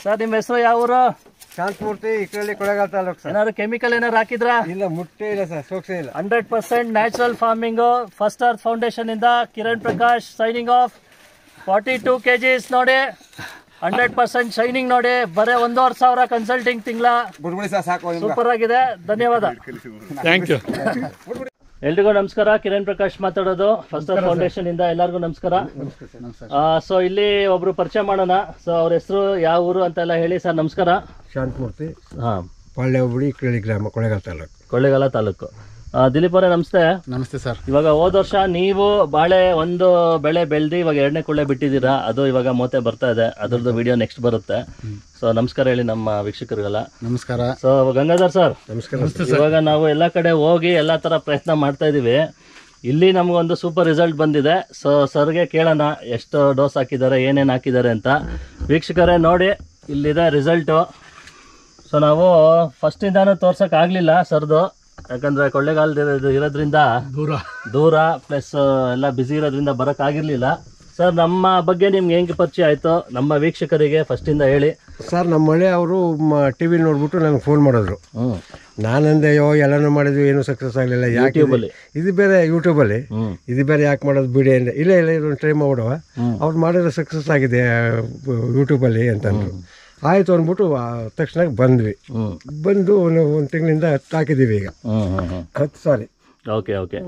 Sir ನಿಮ್ಮ ಹೆಸರು ಯಾವ ಊರು? ಶಾಂತಮೂರ್ತಿ, ಇಕರಳ್ಳಿ, ಕೊಳ್ಳೇಗಾಲ ತಾಲೂಕು ಸರ್. ಏನಾದ್ರು ಕೆಮಿಕಲ್ ಏನಾರು ಹಾಕಿದ್ರಾ? ಇಲ್ಲ, ಮುಟ್ಟೆ ಇಲ್ಲ ಸರ್, ಸೋಕ್ಸೆ ಇಲ್ಲ. 100% natural farming first earth foundation ಇಂದ Kiran Prakash signing off. 42 kgs ನೋಡಿ, 100% ಶೈನಿಂಗ್ ನೋಡಿ, ಬರೇ 1,500 ಕನ್ಸಲ್ಟಿಂಗ್ ತಿಂಗಳ. ಸೂಪರ್ ಆಗಿದೆ, ಧನ್ಯವಾದ. Thank you. ಎಲ್ರಿಗೂ ನಮಸ್ಕಾರ, ಕಿರಣ್ ಪ್ರಕಾಶ್ ಮಾತಾಡೋದು ಫಸ್ಟ್ ಅರ್ತ್ ಫೌಂಡೇಶನ್ ಇಂದ. ಎಲ್ಲರಿಗೂ ನಮಸ್ಕಾರ. ಸೊ ಇಲ್ಲಿ ಒಬ್ರು ಪರಿಚಯ ಮಾಡೋಣ. ಸೊ ಅವ್ರ ಹೆಸರು, ಯಾವ ಊರು ಅಂತೆಲ್ಲ ಹೇಳಿ. ಸರ್ ನಮಸ್ಕಾರ. ಶಾಂತಮೂರ್ತಿ, ಹಾ, ಪಾಳ್ಯ ಹೋಬಳಿ, ಇಕರಳ್ಳಿ ಗ್ರಾಮ, ಕೊಳ್ಳೇಗಾಲ ತಾಲೂಕು. ಕೊಳ್ಳೇಗಾಲ ತಾಲೂಕು. ದಿಲೀಪ್ ಅವರೇ ನಮಸ್ತೆ. ನಮಸ್ತೆ ಸರ್. ಇವಾಗ ಹೋದ ವರ್ಷ ನೀವು ಬಾಳೆ ಒಂದು ಬೆಳೆ ಬೆಳೆದು ಇವಾಗ 2ನೇ ಕುಳ್ಳೆ ಬಿಟ್ಟಿದ್ದೀರಾ. ಅದು ಇವಾಗ ಮೂತೆ ಬರ್ತಾ ಇದೆ, ಅದ್ರದ್ದು ವಿಡಿಯೋ ನೆಕ್ಸ್ಟ್ ಬರುತ್ತೆ. ಸೊ ನಮಸ್ಕಾರ ಹೇಳಿ ನಮ್ಮ ವೀಕ್ಷಕರಿಗೆಲ್ಲ. ನಮಸ್ಕಾರ. ಸೊ ಗಂಗಾಧರ್ ಸರ್ ನಮಸ್ಕಾರ. ಇವಾಗ ನಾವು ಎಲ್ಲ ಕಡೆ ಹೋಗಿ ಎಲ್ಲ ತರ ಪ್ರಯತ್ನ ಮಾಡ್ತಾ ಇದೀವಿ. ಇಲ್ಲಿ ನಮಗೊಂದು ಸೂಪರ್ ರಿಸಲ್ಟ್ ಬಂದಿದೆ. ಸೊ ಸರ್ಗೆ ಕೇಳೋಣ ಎಷ್ಟು ಡೋಸ್ ಹಾಕಿದ್ದಾರೆ, ಏನೇನು ಹಾಕಿದ್ದಾರೆ ಅಂತ. ವೀಕ್ಷಕರೇ ನೋಡಿ, ಇಲ್ಲಿದೆ ರಿಸಲ್ಟು. ಸೊ ನಾವು ಫಸ್ಟಿಂದಾನು ತೋರ್ಸಕ್ ಆಗ್ಲಿಲ್ಲ ಸರ್ದು, ಯಾಕಂದ್ರೆ ಕೊಳ್ಳೇಗಾಲದ ಇರೋದ್ರಿಂದ ದೂರ ಪ್ಲಸ್ ಎಲ್ಲ ಬ್ಯುಸಿ ಇರೋದ್ರಿಂದ ಬರಕ್ ಆಗಿರ್ಲಿಲ್ಲ. ಸರ್ ನಮ್ಮ ಬಗ್ಗೆ ನಿಮ್ಗೆ ಹೆಂಗೆ ಪರಿಚಯ ಆಯ್ತು ನಮ್ಮ ವೀಕ್ಷಕರಿಗೆ ಫಸ್ಟ್ ಇಂದ ಹೇಳಿ. ಸರ್, ನಮ್ಮ ಮಳೆ ಅವರು ಟಿವಿ ನೋಡ್ಬಿಟ್ಟು ನನಗೆ ಫೋನ್ ಮಾಡಿದ್ರು. ನಾನಂದೆ, ಎಲ್ಲನೂ ಮಾಡಿದ್ವಿ, ಏನೂ ಸಕ್ಸಸ್ ಆಗಲಿಲ್ಲ. ಯಾಕೆ ಇದು ಬೇರೆ ಯೂಟ್ಯೂಬಲ್ಲಿ, ಇದು ಬೇರೆ ಯಾಕೆ ಮಾಡೋದು ಬಿಡಿ ಅಂದೆ. ಇಲ್ಲ ಇದೊಂದು ಟ್ರೈ ಮಾಡುವ, ಅವ್ರು ಮಾಡಿದ್ರೆ ಸಕ್ಸಸ್ ಆಗಿದೆ ಯೂಟ್ಯೂಬಲ್ಲಿ ಅಂತಂದ್ರು. ಆಯಿತು ಅಂದ್ಬಿಟ್ಟು ತಕ್ಷಣ ಬಂದು ಒಂದು ತಿಂಗಳಿಂದ ಹಾಕಿದ್ದೀವಿ ಈಗ 10 ಸಾರಿ. Okay okay.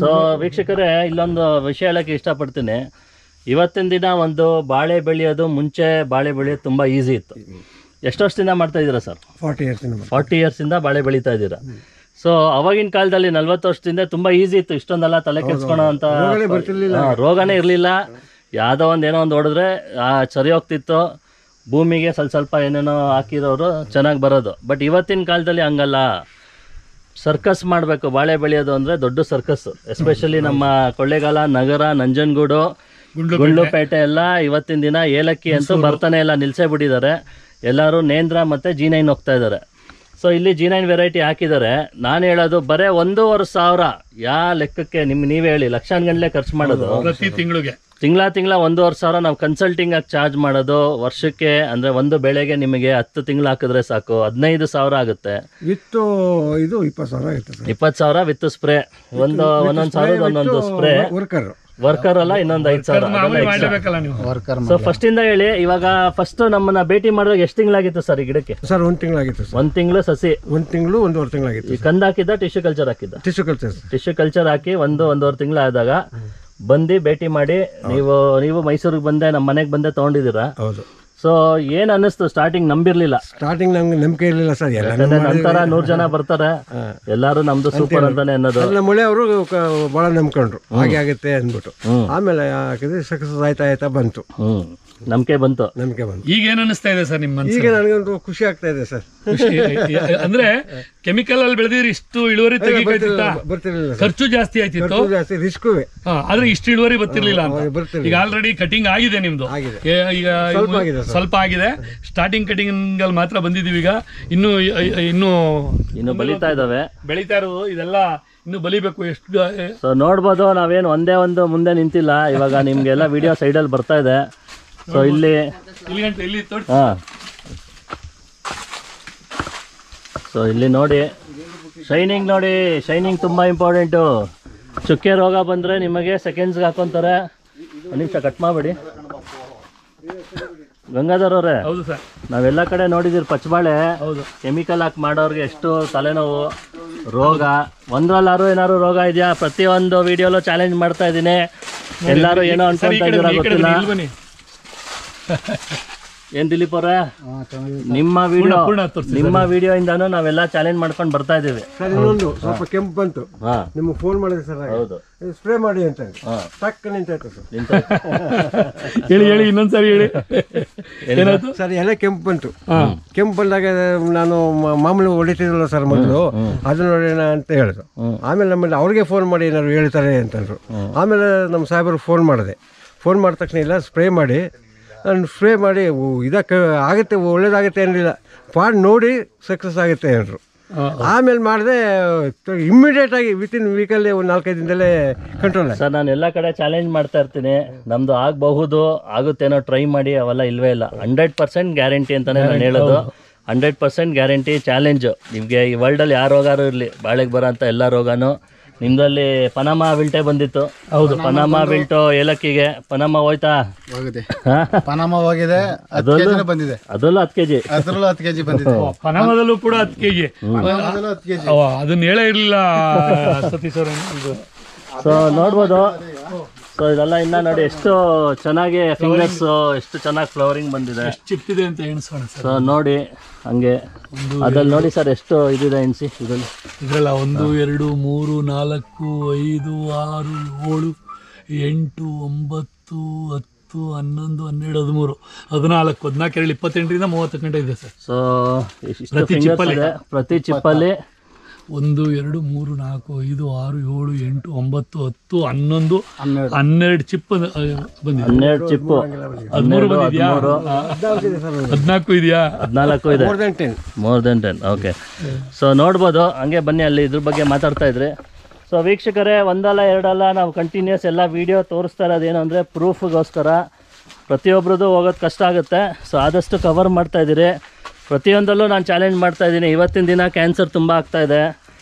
ಸೊ ವೀಕ್ಷಕರೇ, ಇಲ್ಲೊಂದು ವಿಷಯ ಹೇಳಕ್ಕೆ ಇಷ್ಟಪಡ್ತೀನಿ. ಇವತ್ತಿನ ದಿನ ಒಂದು ಬಾಳೆ ಬೆಳೆಯೋದು, ಮುಂಚೆ ಬಾಳೆ ಬೆಳೆಯೋದು ತುಂಬ ಈಸಿ ಇತ್ತು. ಎಷ್ಟು ವರ್ಷದಿಂದ ಮಾಡ್ತಾ ಇದ್ದೀರಾ ಸರ್? 40 ಇಯರ್ಸಿಂದ ಬಾಳೆ ಬೆಳೀತಾ ಇದ್ದೀರಾ. ಸೊ ಅವಾಗಿನ ಕಾಲದಲ್ಲಿ 40 ವರ್ಷದಿಂದ ತುಂಬ ಈಸಿ ಇತ್ತು, ಇಷ್ಟೊಂದೆಲ್ಲ ತಲೆ ಕೆಡ್ಸ್ಕೊಳೋ ಅಂತ ರೋಗನೇ ಇರಲಿಲ್ಲ. ಯಾವುದೋ ಏನೋ ಒಂದು ಹೊಡೆದ್ರೆ ಸರಿ ಹೋಗ್ತಿತ್ತು. ಭೂಮಿಗೆ ಸ್ವಲ್ಪ ಏನೇನೋ ಹಾಕಿರೋರು ಚೆನ್ನಾಗಿ ಬರೋದು. ಬಟ್ ಇವತ್ತಿನ ಕಾಲದಲ್ಲಿ ಹಂಗಲ್ಲ. ಸರ್ಕಸ್ ಮಾಡಬೇಕು, ಬಾಳೆ ಬೆಳೆಯೋದು ಅಂದರೆ ದೊಡ್ಡ ಸರ್ಕಸ್. ಎಸ್ಪೆಷಲಿ ನಮ್ಮ ಕೊಳ್ಳೇಗಾಲ, ನಗರ, ನಂಜನಗೂಡು, ಗುಂಡ್ಲುಪೇಟೆ ಎಲ್ಲ ಇವತ್ತಿನ ದಿನ ಏಲಕ್ಕಿ ಅಂತೂ ಬರ್ತಾನೆ ಇಲ್ಲ, ನಿಲ್ಸೇ ಬಿಟ್ಟಿದ್ದಾರೆ. ಎಲ್ಲರೂ ನೇಂದ್ರ ಮತ್ತು G9 ಹೋಗ್ತಾ ಇದ್ದಾರೆ. ಸೊ ಇಲ್ಲಿ G9 ವೆರೈಟಿ ಹಾಕಿದ್ದಾರೆ. ನಾನು ಹೇಳೋದು ಬರೀ 1,500 ಯಾವ ಲೆಕ್ಕಕ್ಕೆ ನೀವೇ ಹೇಳಿ, ಲಕ್ಷಾನ್ಗಂಟ್ಲೆ ಖರ್ಚು ಮಾಡೋದು. ಪ್ರತಿ ತಿಂಗಳ 1,500 ನಾವು ಕನ್ಸಲ್ಟಿಂಗ್ ಆಗಿ ಚಾರ್ಜ್ ಮಾಡೋದು. ವರ್ಷಕ್ಕೆ ಅಂದರೆ ಒಂದು ಬೆಳೆಗೆ ನಿಮಗೆ 10 ತಿಂಗಳು ಹಾಕಿದ್ರೆ ಸಾಕು, 15,000 ಆಗುತ್ತೆ. ವಿತ್ತು ಇದು 20,000 ಆಗುತ್ತೆ. 20,000 ವಿತ್ ಸ್ಪ್ರೇ, ಒಂದೊಂದು ಸಾವಿರದ ಒಂದೊಂದು ಸ್ಪ್ರೇ. ವರ್ಕರ್ ಅಲ್ಲ, ಇನ್ನೊಂದು 5,000. ಸೊ ಫಸ್ಟ್ ಇಂದ ಹೇಳಿ, ಇವಾಗ ಫಸ್ಟ್ ನಮ್ಮನ್ನ ಭೇಟಿ ಮಾಡಿದಾಗ ಎಷ್ಟು ತಿಂಗಳಾಗಿತ್ತು ಸರ್ ಈ ಗಿಡಕ್ಕೆ? ಸರ್ 1 ತಿಂಗಳಾಗಿತ್ತು. 1 ತಿಂಗಳು ಸಸಿ, 1 ತಿಂಗಳು 1.5 ತಿಂಗಳಾಗಿತ್ತು. ಕಂದ್ ಹಾಕಿದ್ದ ಟಿಶ್ಯೂ ಕಲ್ಚರ್ ಹಾಕಿದ್ದ? ಟಿಶ್ಯೂ ಕಲ್ಚರ್ ಹಾಕಿ 1.5 ತಿಂಗಳು ಆದಾಗ ಬಂದು ಭೇಟಿ ಮಾಡಿ. ನೀವು ಮೈಸೂರಿಗೆ ಬಂದೆ, ನಮ್ಮ ಮನೆಗೆ ಬಂದೆ ತಗೊಂಡಿದ್ದೀರಾ? ಹೌದು. ಸೊ ಏನ್ ಅನ್ನಿಸ್ತು? ಸ್ಟಾರ್ಟಿಂಗ್ ನಂಬಿರ್ಲಿಲ್ಲ? ಸ್ಟಾರ್ಟಿಂಗ್ ನಮ್ಗೆ ನಂಬಿಕೆ ಇರಲಿಲ್ಲ ಸರ್. ನಂತರ 100 ಜನ ಬರ್ತಾರೆ, ಎಲ್ಲಾರು ನಮ್ದು ಸೂಪರ್ ಅಂತಾನೆ ಅನ್ನೋದು. ನಮ್ಮ ಮಳೆ ಅವರು ಬಹಳ ನಂಬ್ಕೊಂಡ್ರು, ಹಾಗೆ ಆಗುತ್ತೆ ಅಂದ್ಬಿಟ್ಟು. ಆಮೇಲೆ ಹಾಕಿದ್ರೆ ಸಕ್ಸಸ್ ಆಯ್ತಾ ಬಂತು. ನಂಬಿಕೆ ಬಂತು. ಈಗ ಏನ್ ಅನಿಸ್ತಾ ಇದೆ ಸರ್ ನಿಮ್ಮ ಮನಸ್ಸಿಗೆ? ಈಗ ನನಗಂತೂ ಖುಷಿ ಆಗ್ತಾ ಇದೆ ಸರ್. ಅಂದ್ರೆ ಕೆಮಿಕಲ್ ಅಲ್ಲಿ ಬೆಳೆದಿದ್ರೆ ಇಷ್ಟು ಇಳುವರಿ ಬರ್ತಿರ್ಲಿಲ್ಲ, ಖರ್ಚು ಜಾಸ್ತಿ ಆಯ್ತಿತ್ತು, ರಿಸ್ಕು. ಆದ್ರೆ ಇಷ್ಟು ಇಳುವರಿ ಬರ್ತಿರ್ಲಿಲ್ಲ. ಈಗ ಆಲ್ರೆಡಿ ಕಟಿಂಗ್ ಆಗಿದೆ ನಿಮ್ದು, ಈಗ ಸ್ವಲ್ಪ ಆಗಿದೆ. ಸ್ಟಾರ್ಟಿಂಗ್ ಕಟಿಂಗ್ ಅಲ್ಲಿ ಮಾತ್ರ ಬಂದಿದೀವಿ. ಈಗ ಇನ್ನು ಬಲಿತಾ ಇದಾವೆ, ಬೆಳೀತಾ ಇರೋದು ಇದೆಲ್ಲ ಇನ್ನು ಬಲಿಬೇಕು. ಎಷ್ಟು ಸೊ ನೋಡ್ಬೋದು, ನಾವೇನು ಒಂದೇ ಒಂದು ಮುಂದೆ ನಿಂತಿಲ್ಲ. ಇವಾಗ ನಿಮ್ಗೆಲ್ಲ ವಿಡಿಯೋ ಸೈಡಲ್ಲಿ ಬರ್ತಾ ಇದೆ. ಸೊ ಇಲ್ಲಿ ಸೊ ಇಲ್ಲಿ ನೋಡಿ, ಶೈನಿಂಗ್ ನೋಡಿ, ಶೈನಿಂಗ್ ತುಂಬ ಇಂಪಾರ್ಟೆಂಟು. ಚುಕ್ಕೆ ರೋಗ ಬಂದರೆ ನಿಮಗೆ ಸೆಕೆಂಡ್ಸ್ಗೆ ಹಾಕೊಂತಾರೆ. ಒಂದು ನಿಮಿಷ ಕಟ್ ಮಾಡಬೇಡಿ ಗಂಗಾಧರ್ ಅವರೇ. ಹೌದು ಸರ್, ನಾವೆಲ್ಲ ಕಡೆ ನೋಡಿದಿರಿ ಪಚ್ಚಬಾಳೆ ಕೆಮಿಕಲ್ ಹಾಕಿ ಮಾಡೋರಿಗೆ ಎಷ್ಟು ತಲೆನೋವು, ರೋಗ. ಒಂದ್ರಲ್ಲಾರು ಏನಾದ್ರು ರೋಗ ಇದೆಯಾ? ಪ್ರತಿಯೊಂದು ವಿಡಿಯೋಲು ಚಾಲೆಂಜ್ ಮಾಡ್ತಾ ಇದ್ದೀನಿ. ಎಲ್ಲರೂ ಏನೋ ಅನ್ಕೊಂತ ಇದ್ದೀರಾ ಗೊತ್ತಿಲ್ಲ. ಏನ್ ದಿಲೀಪ್ ಅವರೇ, ನಿಮ್ಮ ವಿಡಿಯೋ ಇಂದಾನು ನಾವೆಲ್ಲ ಚಾಲೆಂಜ್ ಮಾಡ್ಕೊಂಡು ಬರ್ತಾ ಇದೀವಿ. ಇನ್ನೊಂದು ಸ್ವಲ್ಪ ಕೆಂಪು ಬಂತು, ನಿಮ್ಗೆ ಫೋನ್ ಮಾಡಿದ್ರೆ ಸರ್, ಹೌದು ಸ್ಪ್ರೇ ಮಾಡಿ ಅಂತ ಟಕ್ ನಿಂತಾಯ್ತು ಸರ್. ಹೇಳಿ ಇನ್ನೊಂದ್ಸರಿ ಹೇಳಿ. ಸರ್ ಎಲೆ ಕೆಂಪು ಬಂತು. ಕೆಂಪು ಬಂದಾಗ ನಾನು ಮಾಮೂಲಿ ಹೊಡಿತಿದ್ರಲ್ಲ ಸರ್ ಮೊದಲು, ಅದನ್ನ ನೋಡೋಣ ಅಂತ ಹೇಳಿದ್ರು. ಆಮೇಲೆ ನಮ್ಮಲ್ಲಿ ಅವ್ರಿಗೆ ಫೋನ್ ಮಾಡಿ ಏನಾದ್ರು ಹೇಳ್ತಾರೆ ಅಂತಂದ್ರು. ಆಮೇಲೆ ನಮ್ಮ ಸಾಹೇಬರು ಫೋನ್ ಮಾಡಿದೆ. ಫೋನ್ ಮಾಡಿದ ತಕ್ಷಣ ಇಲ್ಲ ಸ್ಪ್ರೇ ಮಾಡಿ, ನಾನು ಸ್ಪ್ರೇ ಮಾಡಿ ಇದಕ್ಕೆ ಆಗುತ್ತೆ, ಒಳ್ಳೇದಾಗುತ್ತೆ ಅನ್ನಲಿಲ್ಲ. ಪಾಡ್ ನೋಡಿ ಸಕ್ಸಸ್ ಆಗುತ್ತೆ ಅಂದರು. ಆಮೇಲೆ ಮಾಡಿದೆ ಇಮ್ಮಿಡಿಯೇಟ್ ಆಗಿ ವಿತಿನ್ ವೀಕಲ್ಲಿ ಒಂದು 4-5 ದಿನದಲ್ಲೇ ಕಂಟ್ರೋಲ್ ಆಯ್ತು. ಸರ್ ನಾನು ಎಲ್ಲ ಕಡೆ ಚಾಲೆಂಜ್ ಮಾಡ್ತಾ ಇರ್ತೀನಿ, ನಮ್ದು ಆಗಬಹುದು ಆಗುತ್ತೇನೋ ಟ್ರೈ ಮಾಡಿ, ಅವೆಲ್ಲ ಇಲ್ವೇ ಇಲ್ಲ. 100% ಗ್ಯಾರಂಟಿ ಅಂತಾನೆ ನಾನು ಹೇಳೋದು. 100% ಗ್ಯಾರಂಟಿ ಚಾಲೆಂಜು. ನಿಮಗೆ ಈ ವರ್ಲ್ಡಲ್ಲಿ ಯಾವ ರೋಗಾರು ಇರಲಿ, ಬಾಳೆಗೆ ಬರೋ ಅಂಥ ಎಲ್ಲ ರೋಗನೂ. ನಿಮ್ಮದಲ್ಲಿ ಪನಾಮ ವಿಲ್ಟೆ ಬಂದಿತ್ತು. ಹೌದು, ಪನಾಮ ವಿಲ್ಟು ಏಲಕ್ಕಿಗೆ ಪನಾಮ ಹೋಯ್ತಾ? ಪನಾಮ ಹೋಗಿದೆ, ಬಂದಿದೆ. ಅದರಲ್ಲೂ 10 kg, ಅದರಲ್ಲೂ 10 kg ಬಂದಿದೆ. ಪನಾಮದಲ್ಲೂ ಕೂಡ 10 kg. ಅದನ್ನ ಹೇಳೇ ಇರಲಿಲ್ಲ ಸತೀಶ್ ಅವರ. ಸೊ ನೋಡ್ಬೋದು. ಸೊ ಇದೆಲ್ಲ ಇನ್ನ ನೋಡಿ ಎಷ್ಟು ಚೆನ್ನಾಗಿ ಫಿಂಗರ್ಸ್ ಎಷ್ಟು ಚೆನ್ನಾಗಿ ಫ್ಲವರಿಂಗ್ ಬಂದಿದೆ, ಚಿಪ್ಪಿದೆ ಅಂತ ಎಣಿಸೋಣ ಸರ್. ಸೊ ನೋಡಿ ಹಂಗೆ ಅದ್ರಲ್ಲಿ ನೋಡಿ ಸರ್ ಎಷ್ಟು ಇದಿದೆ ಎಣಿಸಿ. ಇದರಲ್ಲಿ 1 2 3 4 5 6 7 8 9 10 11 12 13 14 28ರಿಂದ 30 ಗಂಟೆ ಇದೆ ಸರ್. ಸೊ ಪ್ರತಿ ಚಿಪ್ಪಲ್ಲಿ 1 2 3 4 5 6 7 8 9 10 11 ಚಿಪ್ ಬಂದಿದೆ. 12 ಚಿಪ್ಪು, 13 ಬಂದಿದೆಯಾ? 14 ಇದೆಯಾ? 14 ಇದೆ, ಮೋರ್ ದೆನ್ 10. ಓಕೆ, ಸೊ ನೋಡ್ಬೋದು. ಹಂಗೆ ಬನ್ನಿ, ಅಲ್ಲಿ ಇದ್ರ ಬಗ್ಗೆ ಮಾತಾಡ್ತಾ ಇದ್ರಿ. ಸೊ ವೀಕ್ಷಕರೇ, ಒಂದಲ್ಲ ಎರಡಲ್ಲ ನಾವು ಕಂಟಿನ್ಯೂಸ್ ಎಲ್ಲ ವೀಡಿಯೋ ತೋರಿಸ್ತಾ ಇರೋದೇನು ಅಂದರೆ ಪ್ರೂಫ್ಗೋಸ್ಕರ. ಪ್ರತಿಯೊಬ್ಬರದ್ದು ಹೋಗೋದು ಕಷ್ಟ ಆಗುತ್ತೆ, ಸೊ ಆದಷ್ಟು ಕವರ್ ಮಾಡ್ತಾಯಿದ್ದೀರಿ. ಪ್ರತಿಯೊಂದಲ್ಲೂ ನಾನು ಚಾಲೆಂಜ್ ಮಾಡ್ತಾಯಿದ್ದೀನಿ. ಇವತ್ತಿನ ದಿನ ಕ್ಯಾನ್ಸರ್ ತುಂಬ ಆಗ್ತಾಯಿದೆ.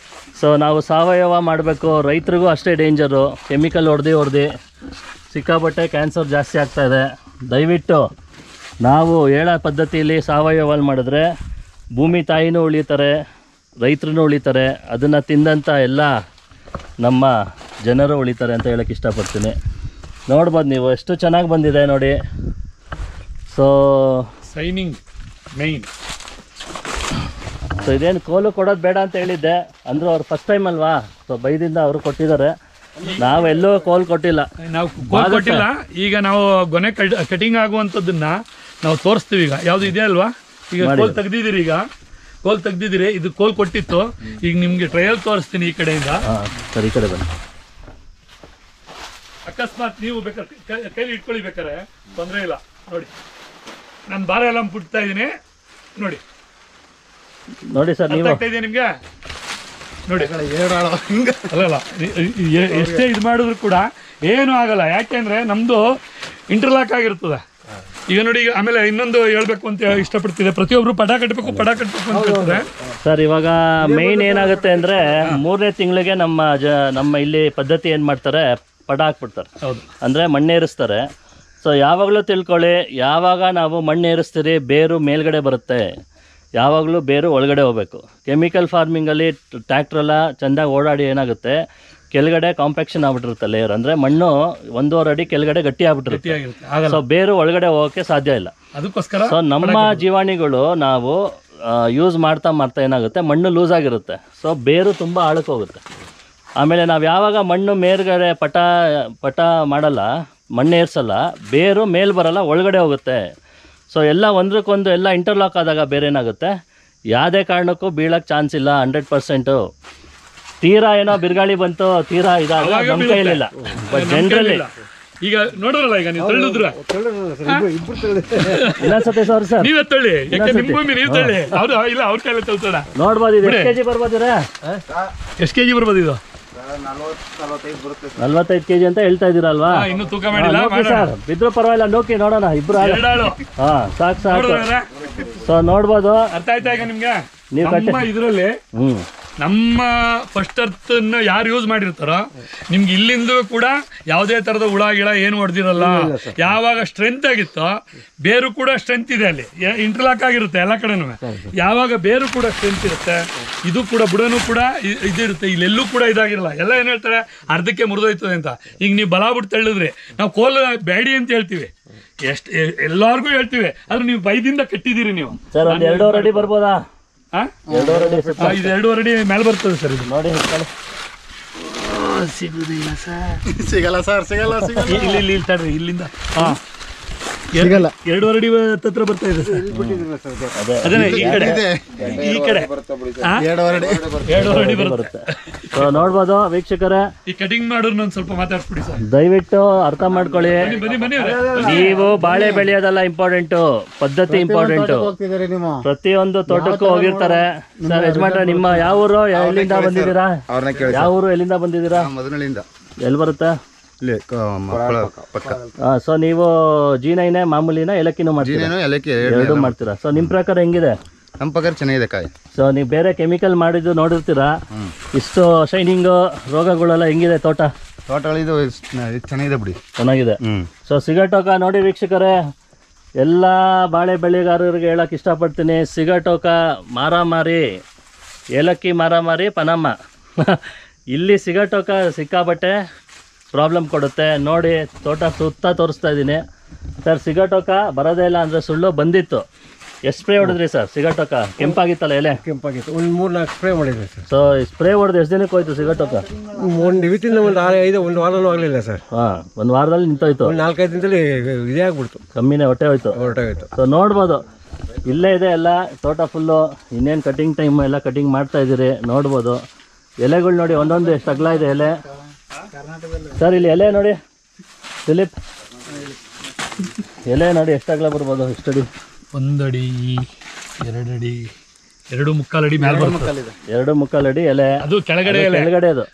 ಸೊ ನಾವು ಸಾವಯವ ಮಾಡಬೇಕು. ರೈತರಿಗೂ ಅಷ್ಟೇ ಡೇಂಜರು. ಕೆಮಿಕಲ್ ಹೊಡೆದು ಸಿಕ್ಕಾಪಟ್ಟೆ ಕ್ಯಾನ್ಸರ್ ಜಾಸ್ತಿ ಆಗ್ತಾಯಿದೆ. ದಯವಿಟ್ಟು ನಾವು ಹೇಳೋ ಪದ್ಧತಿಯಲ್ಲಿ ಸಾವಯವಲ್ಲಿ ಮಾಡಿದ್ರೆ ಭೂಮಿ ತಾಯಿನೂ ಉಳಿತಾರೆ, ರೈತರೂ ಉಳಿತಾರೆ, ಅದನ್ನು ತಿಂದಂಥ ಎಲ್ಲ ನಮ್ಮ ಜನರು ಉಳಿತಾರೆ ಅಂತ ಹೇಳೋಕ್ಕೆ ಇಷ್ಟಪಡ್ತೀನಿ. ನೋಡ್ಬೋದು ನೀವು ಎಷ್ಟು ಚೆನ್ನಾಗಿ ಬಂದಿದೆ ನೋಡಿ. So signing main. ಸೊ ಇದೇನು ಕೋಲು ಕೊಡೋದು ಬೇಡ ಅಂತ ಹೇಳಿದ್ದೆ, ಅಂದರೂ ಅವ್ರು ಫಸ್ಟ್ ಟೈಮ್ ಅಲ್ವಾ, ಸೊ ಬೈದಿಂದ ಅವರು ಕೊಟ್ಟಿದ್ದಾರೆ. ನಾವೆಲ್ಲೂ ಕೋಲ್ ಕೊಟ್ಟಿಲ್ಲ, ನಾವು ಕೋಲ್ ಕೊಟ್ಟಿಲ್ಲ. ಈಗ ನಾವು ಗೊನೆ ಕಟಿಂಗ್ ಆಗುವಂಥದ್ದನ್ನ ನಾವು ತೋರಿಸ್ತೀವಿ. ಈಗ ಯಾವುದು ಇದೆ ಅಲ್ವಾ, ಈಗ ಕೋಲ್ ತೆಗ್ದಿದ್ದೀರಿ, ಈಗ ಕೋಲ್ ತೆಗ್ದಿದ್ದೀರಿ, ಇದು ಕೋಲ್ ಕೊಟ್ಟಿತ್ತು. ಈಗ ನಿಮ್ಗೆ ಟ್ರಯಲ್ ತೋರಿಸ್ತೀನಿ ಈ ಕಡೆಯಿಂದ. ಸರಿ, ಈ ಕಡೆ ಬನ್ನಿ. ಅಕಸ್ಮಾತ್ ನೀವು ಬೇಕಾದ್ರೆ ಕೈಲಿ ಇಟ್ಕೊಳ್ಳಿ, ಬೇಕಾರೆ ತೊಂದರೆ ಇಲ್ಲ. ನೋಡಿ, ನಾನು ಬಾರ ಎಲ್ಲ ಬಿಡ್ತಾ ಇದ್ದೀನಿ. ನೋಡಿ ನೋಡಿ ಸರ್, ನೀವು ಇದೆ ನಿಮ್ಗೆ ನೋಡಿ. ಅಲ್ಲಲ್ಲ, ಎಷ್ಟೇ ಇದು ಮಾಡಿದ್ರು ಕೂಡ ಏನು ಆಗಲ್ಲ. ಯಾಕೆಂದ್ರೆ ನಮ್ದು ಇಂಟರ್ಲಾಕ್ ಆಗಿರ್ತದೆ. ಈಗ ನೋಡಿ, ಆಮೇಲೆ ಇನ್ನೊಂದು ಹೇಳ್ಬೇಕು ಅಂತ ಇಷ್ಟಪಡ್ತಿದೆ, ಪ್ರತಿಯೊಬ್ರು ಪಟ ಕಟ್ಟಬೇಕು ಅಂತ ಹೇಳ್ತಾರೆ ಸರ್. ಇವಾಗ ಮೇನ್ ಏನಾಗುತ್ತೆ ಅಂದ್ರೆ 3ನೇ ತಿಂಗಳಿಗೆ ನಮ್ಮ ಇಲ್ಲಿ ಪದ್ಧತಿ ಏನು ಮಾಡ್ತಾರೆ, ಪಟ ಹಾಕ್ಬಿಡ್ತಾರೆ. ಹೌದು, ಅಂದರೆ ಮಣ್ಣೇರಿಸ್ತಾರೆ. ಸೊ ಯಾವಾಗಲೂ ತಿಳ್ಕೊಳ್ಳಿ, ಯಾವಾಗ ನಾವು ಮಣ್ಣೇರಿಸ್ತೀರಿ ಬೇರು ಮೇಲ್ಗಡೆ ಬರುತ್ತೆ, ಯಾವಾಗಲೂ ಬೇರು ಒಳಗಡೆ ಹೋಗಬೇಕು. ಕೆಮಿಕಲ್ ಫಾರ್ಮಿಂಗಲ್ಲಿ ಟ್ರ್ಯಾಕ್ಟ್ರೆಲ್ಲ ಚೆಂದಾಗಿ ಓಡಾಡಿ ಏನಾಗುತ್ತೆ, ಕೆಳಗಡೆ ಕಾಂಪ್ಯಾಕ್ಷನ್ ಆಗ್ಬಿಟ್ಟಿರುತ್ತೆ ಲೇಯರ್. ಅಂದರೆ ಮಣ್ಣು 1.5 ಅಡಿ ಕೆಳಗಡೆ ಗಟ್ಟಿ ಆಗ್ಬಿಟ್ಟಿರುತ್ತೆ. ಸೊ ಬೇರು ಒಳಗಡೆ ಹೋಗೋಕ್ಕೆ ಸಾಧ್ಯ ಇಲ್ಲ. ಅದಕ್ಕೋಸ್ಕರ ಸೊ ನಮ್ಮ ಜೀವಾಣುಗಳು ನಾವು ಯೂಸ್ ಮಾಡ್ತಾ ಏನಾಗುತ್ತೆ, ಮಣ್ಣು ಲೂಸ್ ಆಗಿರುತ್ತೆ. ಸೊ ಬೇರು ತುಂಬ ಆಳಕ್ಕೆ ಹೋಗುತ್ತೆ. ಆಮೇಲೆ ನಾವು ಯಾವಾಗ ಮಣ್ಣು ಮೇಲ್ಗಡೆ ಪಟ ಮಾಡಲ್ಲ, ಮಣ್ಣು ಏರ್ಸಲ್ಲ, ಬೇರು ಮೇಲ್ ಬರಲ್ಲ, ಒಳಗಡೆ ಹೋಗುತ್ತೆ. ಸೊ ಎಲ್ಲ ಒಂದಕ್ಕೊಂದು ಎಲ್ಲ ಇಂಟರ್ಲಾಕ್ ಆದಾಗ ಬೇರೆ ಏನಾಗುತ್ತೆ, ಯಾವುದೇ ಕಾರಣಕ್ಕೂ ಬೀಳಕ್ಕೆ ಚಾನ್ಸ್ ಇಲ್ಲ. 100%. ತೀರಾ ಏನೋ ಬಿರುಗಾಳಿ ಬಂತು, ತೀರಾ ಇದಾಗ ನಮ್ಮ ಕೈಲಿಲ್ಲ. ಬಟ್ ಜನರಲಿ ಈಗ ನೋಡೋರಲ್ಲ, ಈಗ ನೀವು ತಳ್ಳಿದ್ರ ಇನ್ನೊಂದ್ಸತಿ ಸರ್ ನೀವೇ ತಳ್ಳಿ, ಯಾಕೆ ನಿಮ್ಮ ಭೂಮಿ ನೀವು ತಳ್ಳಿ. ಅವ್ರು ಇಲ್ಲ, ಅವ್ರ ಕೈಲಿ ತಳ್ತಾರ. ನೋಡ್ಬೋದು ಇದು ಎಷ್ಟು ಕೆಜಿ ಬರ್ಬೋದಿರ, ಎಷ್ಟು ಕೆಜಿ ಬರ್ಬೋದು ಇದು? 45 kg ಅಂತ ಹೇಳ್ತಾ ಇದ್ದೀರಲ್ವಾ? ಇನ್ನು ತೂಕ ಮಾಡಿಲ್ಲ ಸರ್, ಬಿದ್ರು ಪರವಾಗಿಲ್ಲ, ನೋಕಿ ನೋಡೋಣ ಇಬ್ರು. ಸಾಕು. ಸೊ ನೋಡ್ಬೋದು. ಅರ್ಥ ಆಯ್ತಾ ಈಗ ನಿಮ್ಗೆ? ನೀವು ಇದ್ರಲ್ಲಿ ನಮ್ಮ ಫಸ್ಟ್ ಅರ್ತ್ನ ಯಾರು ಯೂಸ್ ಮಾಡಿರ್ತಾರೋ ನಿಮ್ಗೆ ಇಲ್ಲಿಂದ ಕೂಡ ಯಾವುದೇ ತರದ ಹುಳ ಗಿಳ ಏನು ಹೊಡೆದಿರಲ್ಲ. ಯಾವಾಗ ಸ್ಟ್ರೆಂತ್ ಆಗಿತ್ತೋ ಬೇರು ಕೂಡ ಸ್ಟ್ರೆಂತ್ ಇದೆ, ಅಲ್ಲಿ ಇಂಟರ್ಲಾಕ್ ಆಗಿರುತ್ತೆ ಎಲ್ಲ ಕಡೆನೂ. ಯಾವಾಗ ಬೇರು ಕೂಡ ಸ್ಟ್ರೆಂತ್ ಇರುತ್ತೆ, ಇದು ಕೂಡ ಬುಡನೂ ಕೂಡ ಇದಿರುತ್ತೆ, ಇಲ್ಲೆಲ್ಲೂ ಕೂಡ ಇದಾಗಿರಲ್ಲ. ಎಲ್ಲ ಏನು ಹೇಳ್ತಾರೆ, ಅರ್ಧಕ್ಕೆ ಮುರಿದೋಯ್ತದೆ ಅಂತ. ಈಗ ನೀವು ಬಲ ಬಿಟ್ಟು ತಳ್ಳಿದ್ರಿ, ನಾವು ಕೋಲ್ ಬ್ಯಾಡಿ ಅಂತ ಹೇಳ್ತೀವಿ, ಎಲ್ಲಾರ್ಗು ಹೇಳ್ತೀವಿ. ಆದ್ರೆ ನೀವು ಬೈದಿಂದ ಕಟ್ಟಿದ್ದೀರಿ ನೀವು. ಸರ್ ಒಂದು 2.5 ಅಡಿ ಬರ್ಬೋದಾ? 2.5 ಅಡಿ. ಇದು 2.5 ಅಡಿ ಮೇಲೆ ಬರ್ತದೆ ಸರ್. ಇದು ನೋಡಿ, ಸಿಗುದಿಲ್ಲ ಸರ್, ಸಿಗಲ್ಲ ಸರ್, ಸಿಗಲ್ಲ. ಇಲ್ಲಿ ತಡ್ರಿ, ಇಲ್ಲಿಂದ ಸಿಗಲ್ಲ. 2.5 ಅಡಿ ಹತ್ರ ಬರ್ತಾ ಇದೆ ಸರ್. ಅದೇ ಈ ಕಡೆ ಈ ಕಡೆ 2.5 ಅಡಿ ಬರುತ್ತೆ. ಸೊ ನೋಡ್ಬೋದು ವೀಕ್ಷಕರೇ, ಈ ಕಟಿಂಗ್ ಮಾಡೋರು ನಾನು ಸ್ವಲ್ಪ ಮಾತಾಡ್ಸ್ಬಿಡಿ ಸರ್. ದಯವಿಟ್ಟು ಅರ್ಥ ಮಾಡ್ಕೊಳ್ಳಿ. ಬನ್ನಿ ನೀವು ಬಾಳೆ ಬೆಳೆಯೋದಲ್ಲ ಇಂಪಾರ್ಟೆಂಟು, ಪದ್ಧತಿ ಇಂಪಾರ್ಟೆಂಟು. ಹೋಗ್ತಿದ್ದಾರೆ ನೀವು. ಪ್ರತಿಯೊಂದು ತೋಟಕ್ಕೂ ಹೋಗಿರ್ತಾರೆ. ಸರ್ ಯಜಮಾನ್ರೆ, ನಿಮ್ಮ ಯಾವ ಊರು, ಎಲ್ಲಿಂದ ಬಂದಿದ್ದೀರಾ? ಯಾವ ಊರು, ಎಲ್ಲಿಂದ ಬಂದಿದ್ದೀರಾ? ಮೊದಲಿನಿಂದ ಎಲ್ಲಿ ಬರುತ್ತೆ? ಇಲ್ಲಿ ಪಕ್ಕ ಸೊ ನೀವು G9 ಮಾಮೂಲಿನ ಏಲಕ್ಕಿನೂ ಮಾಡ್ತೀರಾ? ಎರಡು ಮಾಡ್ತೀರಾ. ಸೊ ನಿಮ್ಮ ಪ್ರಕಾರ ಹೆಂಗಿದೆ? ನಮ್ಮ ಪ್ರಕಾರ ಚೆನ್ನಾಗಿದೆ ಕಾಯಿ. ಸೊ ನೀವು ಬೇರೆ ಕೆಮಿಕಲ್ ಮಾಡಿದ್ದು ನೋಡಿರ್ತೀರಾ. ಇಷ್ಟು ಶೈನಿಂಗು, ರೋಗಗಳೆಲ್ಲ ಹೆಂಗಿದೆ ತೋಟ? ಇದು ಚೆನ್ನಾಗಿದೆ ಬಿಡಿ, ಚೆನ್ನಾಗಿದೆ. ಸೊ ಸಿಗಟೋಕ ನೋಡಿ ವೀಕ್ಷಕರೇ, ಎಲ್ಲ ಬಾಳೆ ಬೆಳೆಗಾರರಿಗೆ ಹೇಳಕ್ಕೆ ಇಷ್ಟಪಡ್ತೀನಿ, ಸಿಗಟೋಕ ಮಾರಾಮಾರಿ, ಏಲಕ್ಕಿ ಮಾರಾಮಾರಿ ಪನಮ್ಮ. ಇಲ್ಲಿ ಸಿಗಟೋಕ ಸಿಕ್ಕಾಬಟ್ಟೆ ಪ್ರಾಬ್ಲಮ್ ಕೊಡುತ್ತೆ. ನೋಡಿ ತೋಟ ಸುತ್ತ ತೋರಿಸ್ತಾ ಇದ್ದೀನಿ ಸರ್. ಸಿಗಟೋಕ ಬರೋದೇ ಇಲ್ಲ ಅಂದರೆ ಸುಳ್ಳು. ಬಂದಿತ್ತು. ಎಷ್ಟು ಸ್ಪ್ರೇ ಹೊಡೆದ್ರಿ ಸರ್? ಸಿಗಟೋಕ ಕೆಂಪಾಗಿತ್ತಲ್ಲ ಎಲೆ? ಕೆಂಪಾಗಿತ್ತು. ಒಂದು 3-4 ಸ್ಪ್ರೇ ಮಾಡಿದ್ವಿ ಸರ್. ಸೊ ಸ್ಪ್ರೇ ಹೊಡೆದು ಎಷ್ಟು ದಿನಕ್ಕೆ ಹೋಯ್ತು ಸಿಗಟೋಕ? ವಿತಿನ್ ಒಂದು 1 ವಾರನೂ ಆಗಲಿಲ್ಲ ಸರ್. ಹಾಂ, ಒಂದು ವಾರದಲ್ಲಿ ನಿಂತೋಯ್ತು. ಒಂದು 4-5 ದಿನದಲ್ಲಿ ಇದೇ ಆಗ್ಬಿಡ್ತು, ಕಮ್ಮಿನೇ ಹೊಟ್ಟೆ ಹೋಯ್ತು. ಹೊರಟೋಯ್ತು. ಸೊ ನೋಡ್ಬೋದು, ಇಲ್ಲೇ ಇದೆ ಎಲ್ಲ ತೋಟ ಫುಲ್ಲು. ಇನ್ನೇನು ಕಟಿಂಗ್ ಟೈಮ್ ಎಲ್ಲ ಕಟಿಂಗ್ ಮಾಡ್ತಾ ಇದ್ದೀರಿ, ನೋಡ್ಬೋದು. ಎಲೆಗಳು ನೋಡಿ ಒಂದೊಂದು ಎಷ್ಟು ಅಗಲ ಇದೆ ಎಲೆ ಸರ್. ಇಲ್ಲಿ ಎಲೆ ನೋಡಿ ದಿಲೀಪ್, ಎಲೆ ನೋಡಿ ಎಷ್ಟು ಅಗಲ ಬರ್ಬೋದು? ಎಷ್ಟಡಿ? 1 ಅಡಿ, 2 ಅಡಿ, 2.25 ಅಡಿ ಮೇಲೆ ಬರುತ್ತೆ. 2.25 ಅಡಿ ಎಲೆ. ಅದು ಕೆಳಗಡೆ ಕೆಳಗಡೆ, ಅದು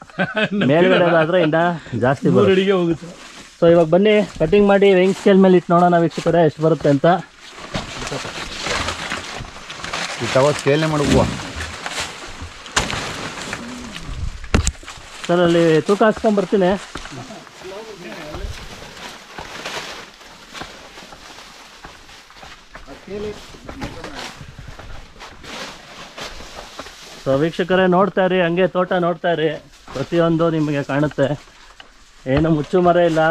ಮೇಲ್ಗಡೆ ಆದ್ರೆ ಇನ್ನ ಜಾಸ್ತಿ 3 ಅಡಿಗೆ ಹೋಗುತ್ತೆ. ಸೊ ಇವಾಗ ಬನ್ನಿ ಕಟಿಂಗ್ ಮಾಡಿ ವೇಯಿಂಗ್ ಸ್ಕೇಲ್ ಮೇಲೆ ಇಟ್ಟು ನೋಡೋಣ ವೀಕ್ಷಕರೇ ಎಷ್ಟು ಬರುತ್ತೆ ಅಂತ. ಸ್ಕೇಲ್ನೇ ಮಾಡುವ ಸರ್, ಅಲ್ಲಿ ತೂಕ ಹಾಕ್ಸ್ಕೊಂಡ್ಬರ್ತೀನಿ. ಸೊ ವೀಕ್ಷಕರೇ ನೋಡ್ತಾ ಇರಿ, ಹಂಗೆ ತೋಟ ನೋಡ್ತಾ ಇರಿ, ಪ್ರತಿಯೊಂದು ನಿಮಗೆ ಕಾಣುತ್ತೆ. ಏನು ಮುಚ್ಚು ಮರ ಇಲ್ಲ.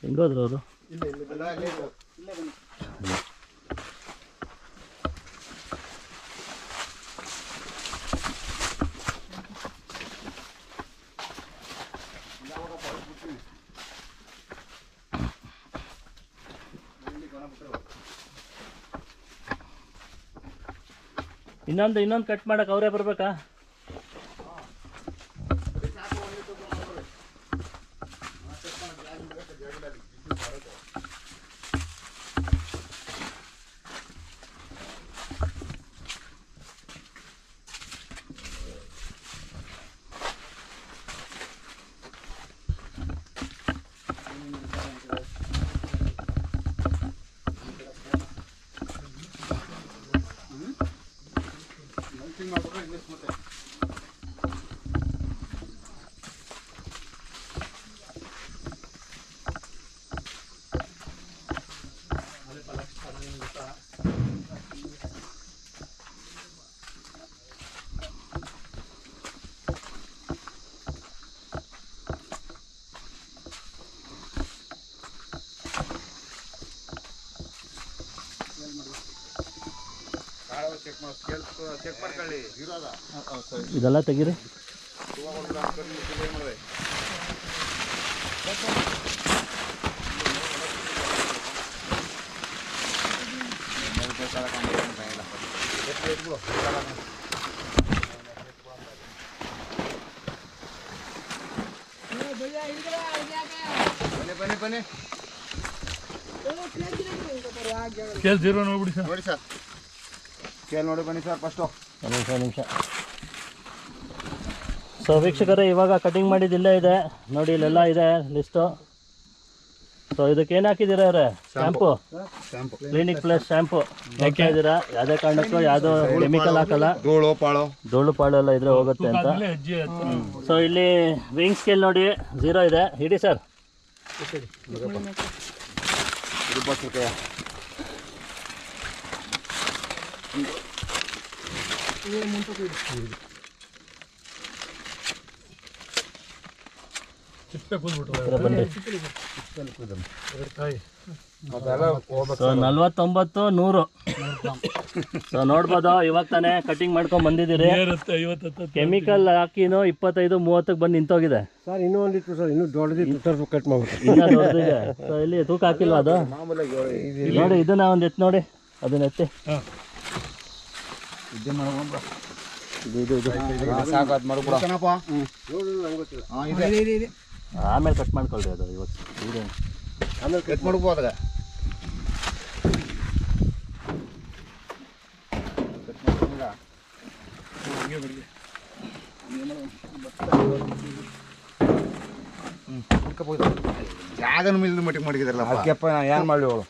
ಹೆಂಗೋದ್ರು ಅವರು? ಇನ್ನೊಂದು ಕಟ್ ಮಾಡಕ್ಕೆ ಅವರೇ ಬರ್ಬೇಕಾ? ಇದೆಲ್ಲ ತೆಗೀರಿ. ಸ್ಕೇಲ್ 0 ನೋಡ್ಬಿಡಿ ಸರ್. ನೋಡಿ ಸರ್, ಸ್ಕೇಲ್ ನೋಡಿ ಬನ್ನಿ ಸರ್ ಫಸ್ಟು. ನಿಮಿಷ. ಸೊ ವೀಕ್ಷಕರೇ, ಇವಾಗ ಕಟಿಂಗ್ ಮಾಡಿದ್ದು ಇಲ್ಲೇ ಇದೆ ನೋಡಿ, ಇಲ್ಲೆಲ್ಲ ಇದೆ ಲಿಸ್ಟು. ಸೊ ಇದಕ್ಕೆ ಏನು ಹಾಕಿದ್ದೀರಾ ಅವ್ರೆ? Shampoo, shampoo clinic plus shampoo ಹಾಕ್ತಾ ಇದ್ದೀರಾ. ಯಾವುದೇ ಕಾರಣಕ್ಕೂ ಯಾವುದೋ ಕೆಮಿಕಲ್ ಹಾಕಲ್ಲ, ಧೂಳು ಪಾಳು ಎಲ್ಲ ಇದ್ರೆ ಹೋಗುತ್ತೆ ಅಂತ. ಹೆಜ್ಜೆ ಸೊ ಇಲ್ಲಿ ವಿಂಗ್ ಸ್ಕೇಲ್ ನೋಡಿ 0 ಇದೆ. ಹಿಡಿ ಸರ್. ಚಿಪ್ಪೆ ಕೂದ್ಬಿಟ್ಟು ಬನ್ನಿ. ಸೊ 49 100. ಸೊ ನೋಡ್ಬೋದು, ಇವಾಗ ತಾನೇ ಕಟಿಂಗ್ ಮಾಡ್ಕೊಂಡ್ ಬಂದಿದ್ದೀರಿ. ಇರುತ್ತೆ 50 ಕೆಮಿಕಲ್ ಹಾಕಿನೂ 25-30 ಬಂದು ನಿಂತೋಗಿದೆ. ಸರ್ ಇನ್ನೂ ಒಂದಿತ್ತು ಸರ್, ಇನ್ನೂ ದೊಡ್ಡದಿತ್ತು ಸರ್, ಕಟ್ ಮಾಡ್ಬಿಟ್ಟು. ಇನ್ನೂ ದೊಡ್ಡದಿದೆ. ಸೊ ಇಲ್ಲಿ ತೂಕ ಹಾಕಿಲ್ವಾ ಅದು? ನೋಡಿ ಇದನ್ನ ಒಂದು ಎತ್ತು ನೋಡಿ, ಅದನ್ನ ಎತ್ತಿ. ಆಮೇಲೆ ಕಟ್ ಮಾಡ್ಕೊಳ್ರಿ ಅದು. ಇವತ್ತು ಆಮೇಲೆ ಕಟ್ ಮಾಡ್ಬೋದಾಗ ಜಾಗನ ಮಿಲ್ ಮಟ್ಟಿಗೆ ಮಾಡಿದಾರಲ್ಲ ಅದಕ್ಕೆಪ್ಪ ಏನು ಮಾಡಲಿ ಅವಳು.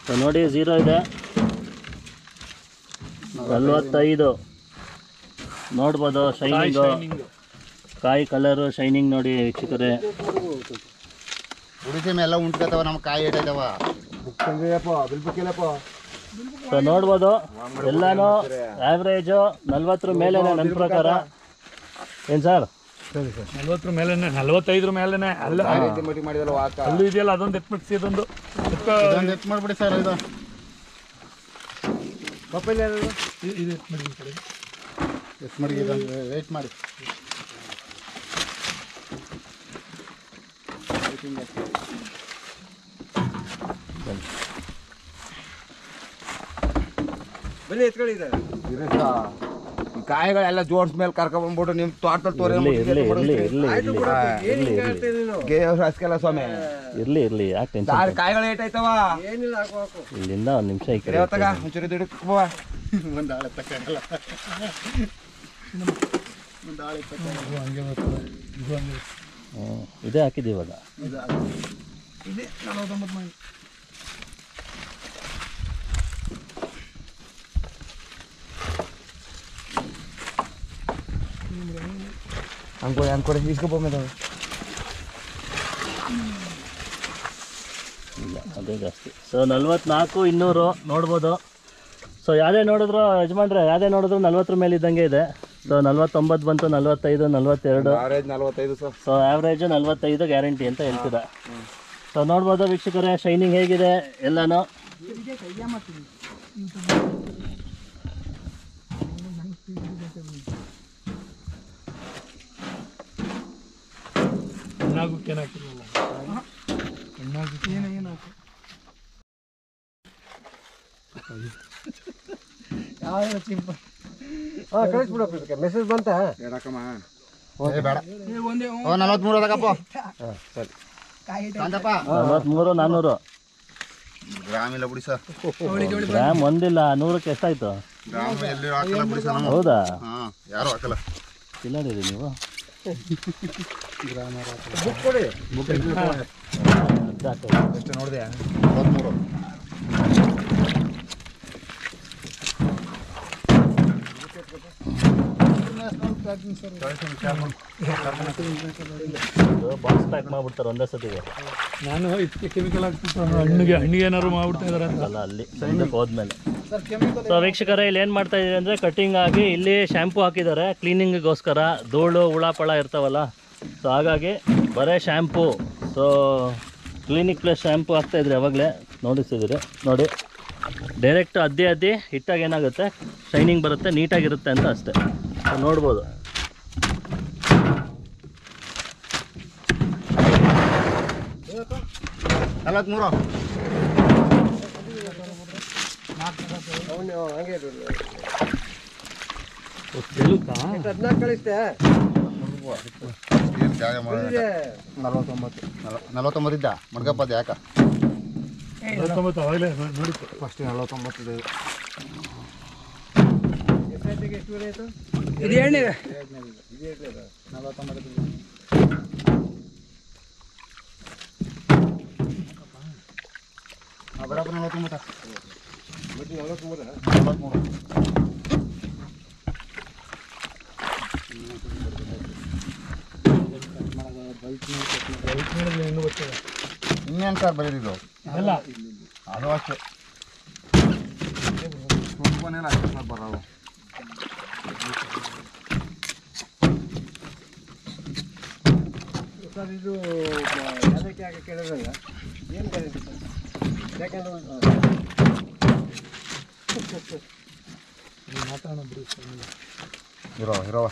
ಸೊ ನೋಡಿ 0 ಇದೆ. 45 ನೋಡ್ಬೋದು. ಶೈನಿಂಗು, ಕಾಯಿ ಕಲರು ಶೈನಿಂಗ್ ನೋಡಿ ವೀಕ್ಷಕರೇ. ಉಳಿಸಿ ಎಲ್ಲ ಉಂಟ್ಕತ್ತವ, ನಮ್ಮ ಕಾಯಿ ಇಟ್ಟೈತವ. ಸೊ ನೋಡ್ಬೋದು ಎಲ್ಲಾನು ಆವ್ರೇಜು 40 ಮೇಲೆನೆ ನನ್ನ ಪ್ರಕಾರ. ಏನು ಸರ್? 40 ಮೇಲೆನೆ, 45 ಮೇಲೆನೆ. ಅಲ್ಲೂ ಇದೆಯಲ್ಲ, ಅದೊಂದು ಎತ್ಬಿಡ್ಸಿ, ಇದೊಂದು ಎತ್ ಮಾಡ್ಬಿಡಿ ಸರ್. ಇದು ಇದು ಎತ್ಬಿಡಿ ಈ ಕಡೆ. ಎತ್ ಮಾಡಿ ವೇಟ್ ಮಾಡಿ. ಬನ್ನಿ ಎತ್ಕೊಳ್ಳಿ. ಕಾಯಿಗಳೆಲ್ಲ ಜೋಡ್ಸ್ ಮೇಲೆ ಕರ್ಕೊಂಡ್ಬಂದ್ಬಿಟ್ಟು ನಿಮ್ ತೋಟದಲ್ಲಿ ತೋರಿ ಸ್ವಾಮಿ. ಇರ್ಲಿ ಯಾಕೆ ಟೆನ್ಷನ್? ಕಾಯಿಗಳು ಏಟಾಯ್ತವ. ಇಲ್ಲಿಂದ 1 ನಿಮಿಷ ಈ ಕಡೆ ಒಂಚೂರು ದುಡ್ಡು ಒಂದು ಆಳೆ ತಕ್ಕಲ್ಲ. ಇದೇ ಹಾಕಿದ್ದೀವಿ ಇವಾಗ. ಅನ್ಕೊಡಿ ಇಸ್ಕೊಬೋದು. ಇಲ್ಲ ಅದೇ ಜಾಸ್ತಿ. ಸೊ 44 200 ನೋಡ್ಬೋದು. ಸೊ ಯಾವುದೇ ನೋಡಿದ್ರು ಯಜಮಾನ್ರೆ, ಯಾವುದೇ ನೋಡಿದ್ರು 40 ಮೇಲೆ ಇದ್ದಂಗೆ ಇದೆ. ಸೊ 49 ಬಂತು, 45 42. ಸೊ ಆವ್ರೇಜ್ 45 ಗ್ಯಾರಂಟಿ ಅಂತ ಹೇಳ್ತೀರಾ. ಸೊ ನೋಡ್ಬೋದು ವೀಕ್ಷಕರೇ, ಶೈನಿಂಗ್ ಹೇಗಿದೆ ಎಲ್ಲಾನು. ಕಣ್ಣಾಗಕ್ಕೆ ಏನಾಕಿರಲ್ಲ, ಕಣ್ಣಾಗಕ್ಕೆ ಏನಾಕು ಯಾವ ಚಿಂಪ. ಕಳಿಸ್ಬಿಡಪ್ಪ, ಮೆಸೇಜ್ ಬಂತ? ಬೇಡ 43 ಅದಕ್ಕಪ್ಪ. ಸರಿ 43 400 ಗ್ರಾಮ್ ಇಲ್ಲ ಬಿಡಿ ಸರ್. ಗ್ರಾಮ್ ಒಂದಿಲ್ಲ, 100ಕ್ಕೆ ಎಷ್ಟಾಯ್ತು? ಗ್ರಾಮ್ ಎಲ್ಲಿ ಹಾಕಲ್ಲ ಬಿಡಿ ಸರ್. ಹೌದಾ? ಯಾರು ಹಾಕಲ್ಲ. ತಿನ್ನೋದಿರಿ ನೀವು. ಬುಕ್ ಕೊಡಿ. ಎಷ್ಟು ನೋಡಿದೆ? 43. ಬಾಕ್ಸ್ ಪ್ಯಾಕ್ ಮಾಡ್ಬಿಡ್ತಾರೆ ಒಂದೇ ಸತಿಗೆ. ನಾನು ಇದಕ್ಕೆ ಕೆಮಿಕಲ್ ಹಾಕ್ತಿತ್ತು, ಹಣ್ಣಿಗೆ ಏನಾದ್ರು ಮಾಡ್ಬಿಡ್ತಾ ಇದಾರೆ ಅಲ್ಲ ಅಲ್ಲಿ ಮುಂದಕ್ಕೆ ಹೋದ್ಮೇಲೆ. ಸೊ ವೀಕ್ಷಕರೇ, ಇಲ್ಲಿ ಏನು ಮಾಡ್ತಾ ಇದ್ದೀವಿ ಅಂದರೆ, ಕಟಿಂಗ್ ಆಗಿ ಇಲ್ಲಿ ಶಾಂಪೂ ಹಾಕಿದ್ದಾರೆ ಕ್ಲೀನಿಂಗಿಗೋಸ್ಕರ. ಧೂಳು ಹುಳ ಪಳ ಇರ್ತಾವಲ್ಲ, ಸೊ ಹಾಗಾಗಿ ಬರೀ shampoo. So clinic plus shampoo ಹಾಕ್ತಾಯಿದ್ರಿ ಅವಾಗಲೇ ನೋಡಿಸಿದ್ದೀರಿ. ನೋಡಿ ಡೈರೆಕ್ಟ್ ಅದ್ದಿ ಹಿಟ್ಟಾಗ ಏನಾಗುತ್ತೆ, ಶೈನಿಂಗ್ ಬರುತ್ತೆ, ನೀಟಾಗಿರುತ್ತೆ ಅಂತ ಅಷ್ಟೇ. ಸೊ ನೋಡ್ಬೋದು. ಕಳಿಸ್ತೆ 49 ಇದ್ದ ಮಡ್ಗಪ್ಪದ ಯಾಕ 49 ಅವಾಗಲೇ ನೋಡಿ. ಫಸ್ಟ್ 49. ಇದು ಎಣ್ಣೆ ಬರಾಬರ್ 49 ಇನ್ನೇನು ಸರ್ ಬರೀದಿದ್ದು ಅದು ಅಷ್ಟೇ ತುಂಬನೇಲ್ಲ ಅಷ್ಟೇ ಬರೋದು ಸರ್ ಇದು ಅದಕ್ಕೆ ಯಾಕೆ ಕೇಳಿದ್ರಲ್ಲ ಏನು ಗ್ಯಾರಂಟಿ ಸರ್ ಯಾಕಂದ್ರೆ ಇರೋ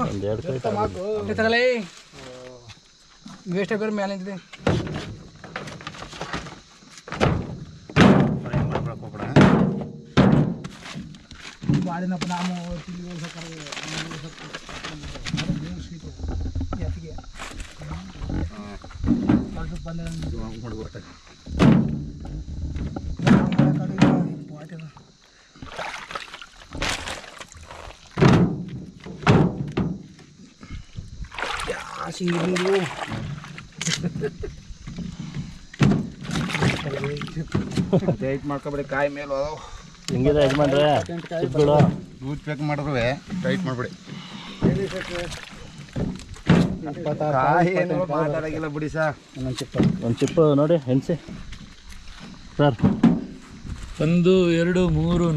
ಒಂದೆರಡು ಪ್ಲೇಟ್ ತಗಲೇ ವೇಸ್ಟ್ ಬೇರೆ ಮೇಲೆ ನಿಂತಿದೆ ಬಾಡಿನಪ್ಪ ನಾವು ಟೈಟ್ ಮಾಡ್ಕೊಬೇಡಿ ಕಾಯಿ ಮೇಲೆ ಹೆಂಗಿದೆ ಯಜಮಾನ್ರೆ ಚಿಪ್ಗಳು ದೂದ್ ಪ್ಯಾಕ್ ಮಾಡಿದ್ರು ಟೈಟ್ ಮಾಡ್ಬಿಡಿ ಕಾಯಿ ಏನು ಮಾತಾಡೋಗಿಲ್ಲ ಬಿಡಿ ಸರ್ ಒಂದು ಚಿಪ್ಪು ನೋಡಿ ಎಣ್ಸಿ ಸರ್ 1 2 3 4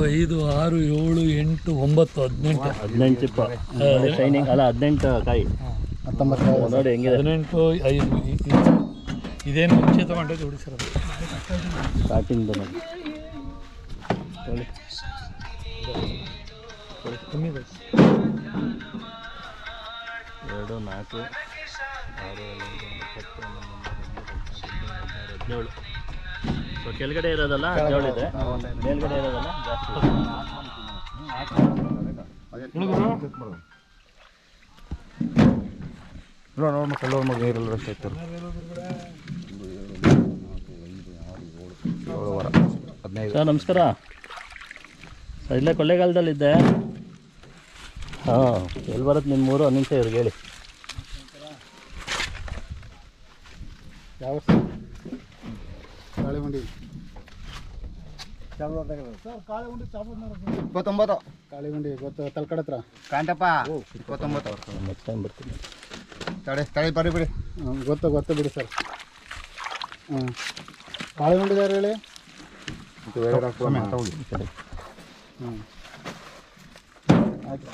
5 6 7 8 9 18 ಚಿಪ್ಪು ಶೈನಿಂಗ್ ಅಲ್ಲ 18 ಕಾಯಿ 19 ನೋಡಿ ಹೆಂಗಿದೆ 18 5 ಇದೇನು ಮುಂಚೆ ತಗೊಂಡಿದ್ದು ಹುಡಿ ಸರ್ ಸ್ಟಾರ್ಟಿಂಗ್ ನೋಡಿ ಕಮ್ಮಿ ಇದೆ 2 4 6 7 17 ಸೊ ಕೆಳಗಡೆ ಇರೋದಲ್ಲ 17 ಇದೆ ಮೇಲ್ಗಡೆ ಇರೋದಲ್ಲ ಜಾಸ್ತಿ ನೀರೆಲ್ಲ ಅಷ್ಟೇ ಇತ್ತು 15 ಸರ್ ನಮಸ್ಕಾರ ಸರ್ ಇಲ್ಲೇ ಕೊಳ್ಳೇಗಾಲದಲ್ಲಿದ್ದೆ ಹಾಂ ಎಲ್ಲಿ ಬರುತ್ತೆ ನಿಮ್ಮ ಊರು ನಿಮಿಷ ಇವ್ರಿಗೆ ಹೇಳಿ ಯಾವ ಕಾಳಿಗುಂಡಿ ಸರ್ ಕಾಳಿಗುಂಡಿ 29 ಕಾಳಿಗುಂಡಿ ಗೊತ್ತು ತಲ್ಕಡ ಹತ್ರ ಕಾಂತಪ್ಪ 29 ನೆಕ್ಸ್ಟ್ ಟೈಮ್ ಬರ್ತೀನಿ ತಡಿ ಬರೀ ಬಿಡಿ ಗೊತ್ತು ಬಿಡಿ ಸರ್ ಹಾಂ ಕಾಳಿಗುಂಡಿದಾರೆ ಹೇಳಿ ಹ್ಞೂ ಆಯ್ತು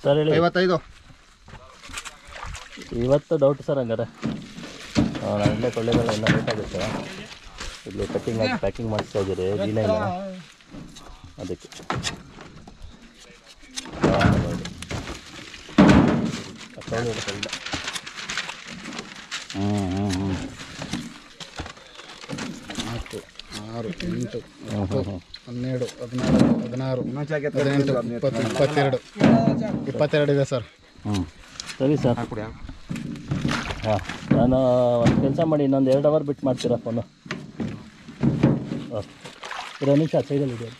ಸರ್ ಹೇಳಿ 55 ಇವತ್ತು ಡೌಟ್ ಸರ್ ಹಂಗಾರೆ ನಾನು ಇಲ್ಲೇ ಕೊಳ್ಳೇಗಾಲ ಎಲ್ಲ ಲೇಟ್ ಆಗುತ್ತೆ ಇಲ್ಲಿ ಕಟ್ಟಿಂಗ್ ಆಗಿ ಪ್ಯಾಕಿಂಗ್ ಮಾಡಿಸ್ತಾ ಇದ್ದೀರಿ ಜೀನೈನ ಅದಕ್ಕೆ ಹ್ಞೂ 4 6 8 12 16 17 18 20 22 ಇದೆ ಸರ್ ಹ್ಞೂ ಸರಿ ಸರ್ ಹಾಂ ನಾನು ಒಂದು ಕೆಲಸ ಮಾಡಿ ಇನ್ನೊಂದು 2 ಅವರ್ ಬಿಟ್ಟು ಮಾಡ್ತೀರಾ ಫೋನು ಹಾಂ 2 ನಿಮಿಷ ಸೈಡಲ್ಲಿ ಇದೆ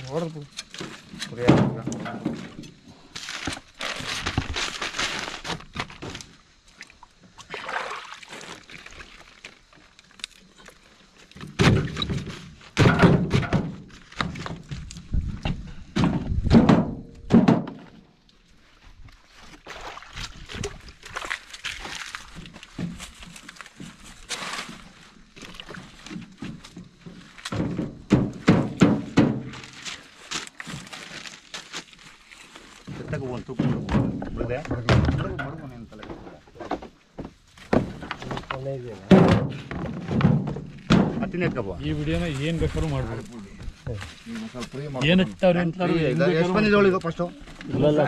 ಹೊಡೆದು ಒಂದು ತುಪ್ಪ ಬಿಡದೆ ಈ ವಿಡಿಯೋನ ಏನು ಬೇಕಾದ್ರೂ ಮಾಡ್ಬೋದು ಏನು ಇಟ್ಟವ್ರೆ ಅಂತಾರೆ ಎಷ್ಟು ಬಂದಿದೆ ಇದು ಫಸ್ಟು ಇಲ್ಲ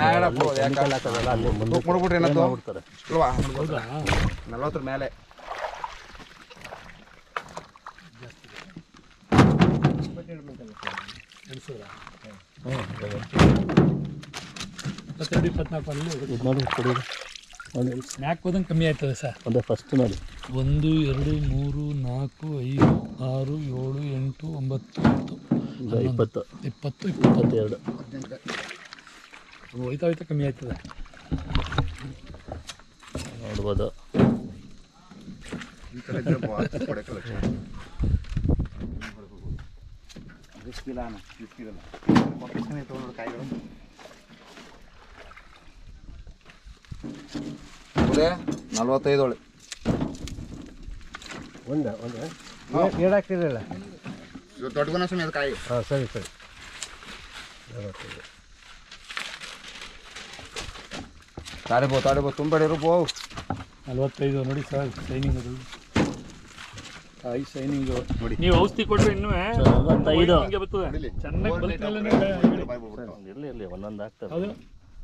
ಅಲ್ಲಿ ಮುಂದೆ ಮಾಡ್ಬಿಟ್ರೆ ಏನಾಯ್ತು ಬಿಡ್ತಾರೆ ಅಲ್ವಾ ಹೌದಾ 40 ಮೇಲೆ ಇಪ್ಪತ್ತೆರಡು 24 ಅಲ್ಲಿ ಇದು ನೋಡಿ ಕೊಡಿ ಮ್ಯಾಕ್ ಹೋದಂಗೆ ಕಮ್ಮಿ ಆಯ್ತದೆ ಸರ್. ಒಂದೇ ಫಸ್ಟ್ ನೋಡಿ 1 2 3 4 5 6 7 8 9 20 20 22 ಹೋಯ್ತಾ ಹೋಯ್ತಾ ಕಮ್ಮಿ ಆಯ್ತದೆ ನೋಡ್ಬೋದು. ನಲ್ವತ್ತೈದು ಒಳ್ಳೆ ಒಂದೇ ಏಡಾಗ್ತಿರಲ್ಲ. ದೊಡ್ಡ ಸಮಯ ಕಾಯಿ. ಹಾಂ ಸರಿ ತಾಡಿಬೋ ತುಂಬಿಡಿರು ಬೋ. 45 ನೋಡಿ ಸರ್ ಶೈನಿಂಗ್ ಅದು ಕಾಯಿ ಶೈನಿಂಗ್ ನೋಡಿ. ನೀವು ಔಷಧಿ ಕೊಟ್ಟರೆ ಇನ್ನೂ 45 ಹಿಂಗೆ ಬರ್ತದೆ ಚೆನ್ನಾಗಿ ಇರಲಿ ಒಂದೊಂದು ಆಗ್ತದೆ. ಹೌದು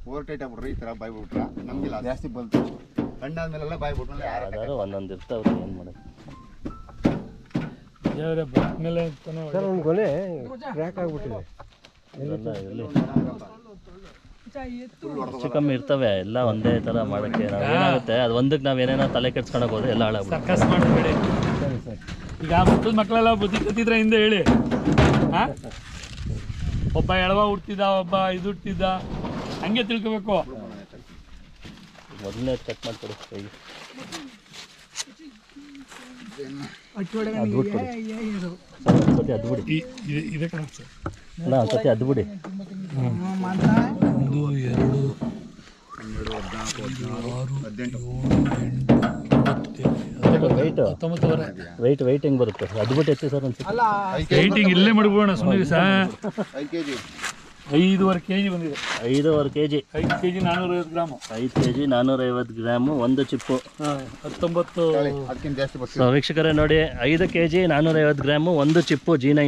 ಓವರ್ ಟೈಟ್ ಆಗ್ಬಿಟ್ರಿ ಈ ಥರ ಬಾಯ್ ಬಿಟ್ರೆ ನಮಗಿಲ್ಲ ಜಾಸ್ತಿ ಬಂತು. ಹಣ್ಣಾದ್ಮೇಲೆಲ್ಲ ಬಾಯ್ ಬಿಟ್ರೆ ಯಾರು ಒಂದೊಂದು ಇರ್ತಾವ್ರಿ, ಏನು ಮಾಡೋದು. ಮೇಲೆ ಸರ್ ಒಂದು ಕೊನೆ ಕ್ರ್ಯಾಕ್ ಆಗಿಬಿಟ್ಟಿದೆ. ಇದೆಲ್ಲ ಇರಲಿ ಹೆಚ್ಚು ಕಮ್ಮಿ ಇರ್ತವೆ ಎಲ್ಲ ಒಂದೇ ಥರ ಮಾಡೋಕ್ಕೆ. ನಾವು ಏನಾಗುತ್ತೆ ಅದು ಒಂದಕ್ಕೆ ನಾವು ಏನೇನೋ ತಲೆ ಕೆಡ್ಸ್ಕೊಳಕ್ಕೆ ಹೋದ್ರೆ ಎಲ್ಲ ಹಾಳಾಗ್ಬಿಡುತ್ತೆ. ಸರ್ಕಸ್ ಮಾಡಬೇಡಿ. ಈಗ ಮಕ್ಕಳೆಲ್ಲ ಬುದ್ಧಿ ಕತ್ತಿದ್ರೆ ಹಿಂದೆ ಹೇಳಿ. ಹಾಂ, ಒಬ್ಬ ಎಳವ ಹುಡ್ತಿದ್ದ, ಒಬ್ಬ ಇದು ಹುಡ್ತಿದ್ದ, ಹಂಗೆ ತಿಳ್ಕೊಬೇಕು. ಮೊದಲನೇ ಚೆಕ್ ಮಾಡಿಕೊಡಿ ಕೈಗೆ. ಅದು ಬಿಟ್ಬಿಡಿ ಒಂದ್ಸತಿ, ಅದು ಬಿಡಿ. ಇದೆ ಕಣ ಸರ್. ಅಲ್ಲ ಒಂದ್ಸತಿ ಅದು ಬಿಡಿ. 1 2 ವೆಯ್ಟ್ ಹೆಂಗೆ ಬರುತ್ತೆ ಅದು ಬಿಟ್ಟು ಎತ್ತಿ ಸರ್ ಒಂದ್ಸತಿ. ರೈಟಿಂಗ್ ಇಲ್ಲೇ ಮಾಡ್ಬೋಣ ಸುಮ್ಮನೆ ಸರ್. 5 kg 5.5 kg ಬಂದಿದೆ. 5.5 kg 5 kg 450 gram. 5 kg 450 gram ಒಂದು ಚಿಪ್ಪು. 19 ಅದಕ್ಕಿಂತ ಜಾಸ್ತಿ ಬರ್ತೀವಿ. ಸೊ ವೀಕ್ಷಕರೇ ನೋಡಿ, 5 kg 450 ಗ್ರಾಮು ಒಂದು ಚಿಪ್ಪು G9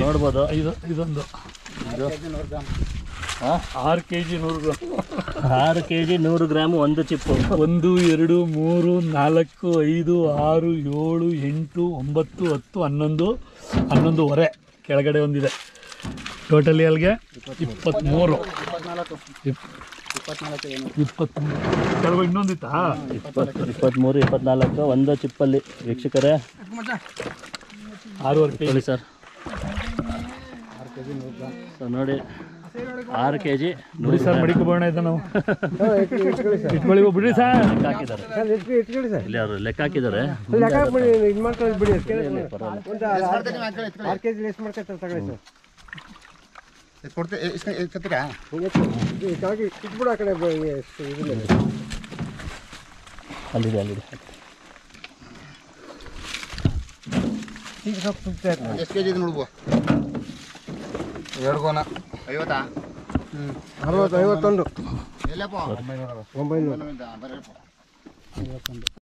ನೋಡ್ಬೋದು. ಇದೊಂದು 6 kg 100 ಗ್ರಾಮ್. 6 kg 100 ಗ್ರಾಮು ಒಂದು ಚಿಪ್ಪು. 1 2 3 4 5 6 7 8 9 10 11 ಕೆಳಗಡೆ ಒಂದಿದೆ. ಟೋಟಲಿ ಅಲ್ಲಿಗೆ 23 ಕೆಳಗೆ ಇನ್ನೊಂದಿತ್ತಾ 23 24 ಒಂದು ಚಿಪ್ಪಲ್ಲಿ ವೀಕ್ಷಕರೇ. 6.5 kg ಸರ್. ಸೊ ನೋಡಿ 6 kg ನೋಡಿ ಸರ್. ಮಡಿಕೋಬೋಣ ಇದೆ ನಾವು ಇಟ್ಕೊಳ್ಳಿ ಬಿಡ್ರಿ ಸರ್. ಲೆಕ್ಕ ಹಾಕಿದ್ದಾರೆ ಇಟ್ಕೊಳ್ಳಿ ಸರ್. ಇಲ್ಲಿ ಅವರು ಲೆಕ್ಕ ಹಾಕಿದ್ದಾರೆ. ಲೆಕ್ಕ ಹಾಕ್ಬಿಡಿ, ಇದು ಮಾಡ್ಕೊಳ್ಳಿ ಬಿಡಿ. ಒಂದು 6 kg ಲೆಸ್ ಮಾಡ್ಕೊತಾರೆ ತಗೊಳ್ಳಿ ಸರ್. ಎತ್ಕೊಡ್ತೀರಾ? ಕೆಳಗೆ ಇಟ್ಬಿಡು ಆ ಕಡೆ ಇದನ್ನ. ಅಲ್ಲಿದೆ ಈಗ ಸ್ವಲ್ಪ ಸುತ್ತ ಎಷ್ಟು kg ಇದೆ ನೋಡ್ಬೋ. 2 ಗೋನ 50. 60 51 ಎಲ್ಲಪ್ಪ 900 ಬರಪ್ಪ.